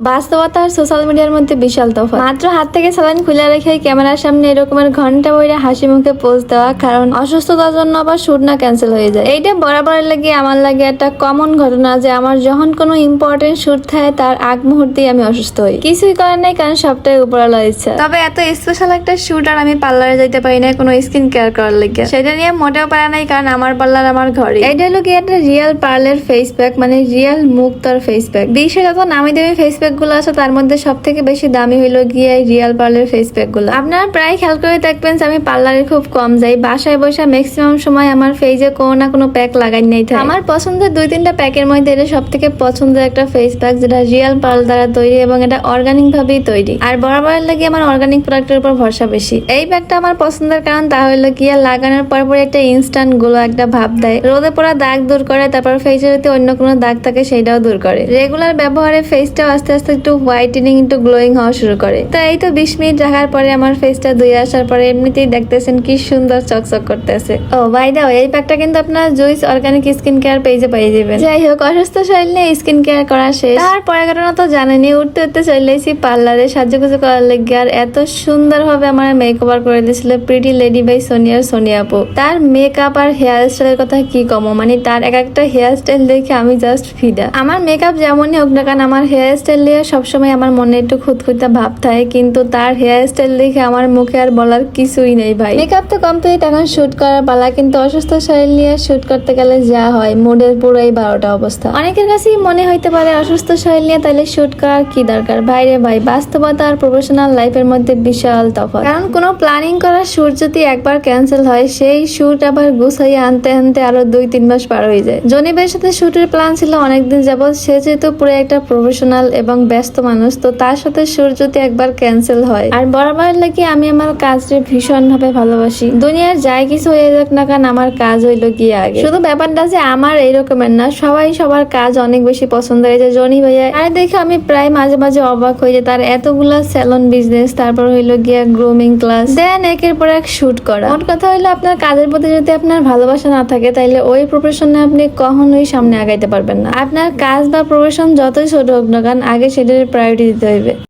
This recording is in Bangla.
বাস্তবতা আর সোশ্যাল মিডিয়ার মধ্যে বিশাল তফাৎ। মাত্র হাত থেকে স্যালাইন খুলে রেখে ক্যামেরার সামনে এরকমের ঘন্টা বইরে হাসি মুখে পোজ দেওয়া, কারণ অসুস্থতার জন্য আবার শুট না ক্যান্সেল হয়ে যায়। এইটা বরাবরের লাগে আমার লাগে একটা কমন ঘটনা যে আমার যখন কোনো ইম্পর্টেন্ট শুট থাকে তার আগ মুহূর্তেই আমি অসুস্থ হই। কিছুই করার নাই, কারণ সবটাই উপরওয়ালার ইচ্ছা। তবে এত স্পেশাল একটা শুট আর আমি পার্লারে যাইতে পারি না কোনো স্কিন কেয়ার করার লাগে, সেটা নিয়ে মোটেও পারা নাই, কারণ আমার পার্লার আমার ঘরে। এইটা হলো কি একটা রিয়েল পার্লার ফেস প্যাক, মানে রিয়েল মুক্তার ফেস প্যাক। বিশ্বে যত নামি দামি ফেস প্যাক গুলো আছে তার মধ্যে সব থেকে বেশি দামি হইলো গিয়ে রিয়েল পার্লার ফেস প্যাক গুলো। আপনারা প্রায় খেয়াল করে দেখবেন আমি পার্লারে খুব কম যাই, বাসায় বসে ম্যাক্সিমাম সময় আমার ফেসে কোনো না কোনো প্যাক লাগাই নাই থাকে। আমার পছন্দের 2-3টা প্যাকের মধ্যে এটা সব থেকে পছন্দের একটা ফেস প্যাক, যেটা রিয়েল পার্ল দ্বারা তৈরি এবং এটা অর্গানিক ভাবেই তৈরি। আর বরাবরের লাগে আমার অর্গানিক প্রোডাক্টের উপর ভরসা বেশি। এই প্যাকটা আমার পছন্দের কারণ তা হইলো গিয়ে লাগানোর পর একটা ইনস্ট্যান্ট গুলো একটা ভাব দেয়, রোদে পড়া দাগ দূর করে, তারপর ফেসের যদি অন্য কোনো দাগ থাকে সেটাও দূর করে। রেগুলার ব্যবহারে ফেসটাও আস্তে আস্তে একটু হোয়াইটেনিং, একটু গ্লোয়িং হওয়া শুরু করে। তো এই তো 20 মিনিট রাখার পরে আমার ফেসটা ধুয়ে আসার পরে এমনিতেই দেখতেছেন কি সুন্দর চকচক করতেছে। ও বাই দা ওয়ে, এই প্যাকটা কিন্তু আপনারা জুইস অর্গানিক স্কিন কেয়ার পেজে পেয়ে যাবেন। যাই হোক, অসুস্থ শরীর নিয়ে স্কিন কেয়ার করা শেষ। তারপরে ঘটনা তো জানেনি, উঠতে উঠতে চলে এসেছি পার্লারে সাজুগুজু করার লেগে। আর এত সুন্দর ভাবে আমার মেকওভার করে দিয়েছিল প্রিটি লেডি বাই সোনিয়া আপু। তার মেকআপ আর হেয়ার স্টাইলের কথা কি কমো, মানে তার এক একটা হেয়ার স্টাইল দেখে আমি জাস্ট ফিদা। আমার মেকআপ যেমনই হোক না কারণ আমার হেয়ার স্টাইল নিয়ে সবসময় আমার মনে একটু খুঁতখুঁতা ভাব থাকে, কিন্তু তার হেয়ার স্টাইল দেখে আমার মুখে আর বলার কিছুই নেই ভাই। মেকআপ তো কমপ্লিট, এখন শুট করার পালা। কিন্তু অসুস্থ শরীর নিয়ে শুট করতে গেলে যা হয় মুডের পুরোই 12টা অবস্থা। অনেকের কাছেই মনে হইতে পারে অসুস্থ শরীর নিয়ে তাহলে শুট করার কি দরকার। ভাইরে ভাই, বাস্তবতা আর প্রফেশনাল লাইফের মধ্যে বিশাল তফাৎ। কারণ কোনো প্ল্যানিং করা শুট যদি একবার ক্যান্সেল হয়, সেই শুট আবার গুছাইয়ে আনতে আনতে আরো 2-3 মাস পার হয়ে যায়। জনিবের সাথে শুটের প্ল্যান ছিল অনেকদিন যাবত, সে যেহেতু পুরো একটা প্রফেশনাল এবং ব্যস্ত মানুষ, তো তার সাথে শুট যদি একবার ক্যান্সেল হয়। আর বরাবর লাগে আমি আমার কাজকে ভীষণ ভাবে ভালোবাসি। দুনিয়ার যাই কিছু হয়ে যাক না কারণ আমার কাজ হইলো গিয়ে আগে। শুধু ব্যাপারটা যে আমার এইরকমের না, সবাই সবার কাজ অনেক বেশি পছন্দ হয়েছে। জনি ভাইয়া আর দেখে আমি প্রায় মাঝে মাঝে অবাক হয়ে যে তার এতগুলা স্যালন বিজনেস, তারপর হইলো গিয়া গ্রুমিং ক্লাস, দেন একের পর এক শুট করা। মোট কথা হইলো আপনার কাজের প্রতি যদি আপনার ভালোবাসা না থাকে তাইলে ওই প্রফেশনে আপনি কখনোই সামনে আগাইতে পারবেন না। আপনার কাজ বা প্রফেশন যতই ছোট হোক না কারণ আগে সেটার প্রায়োরিটি দিতে হইবে।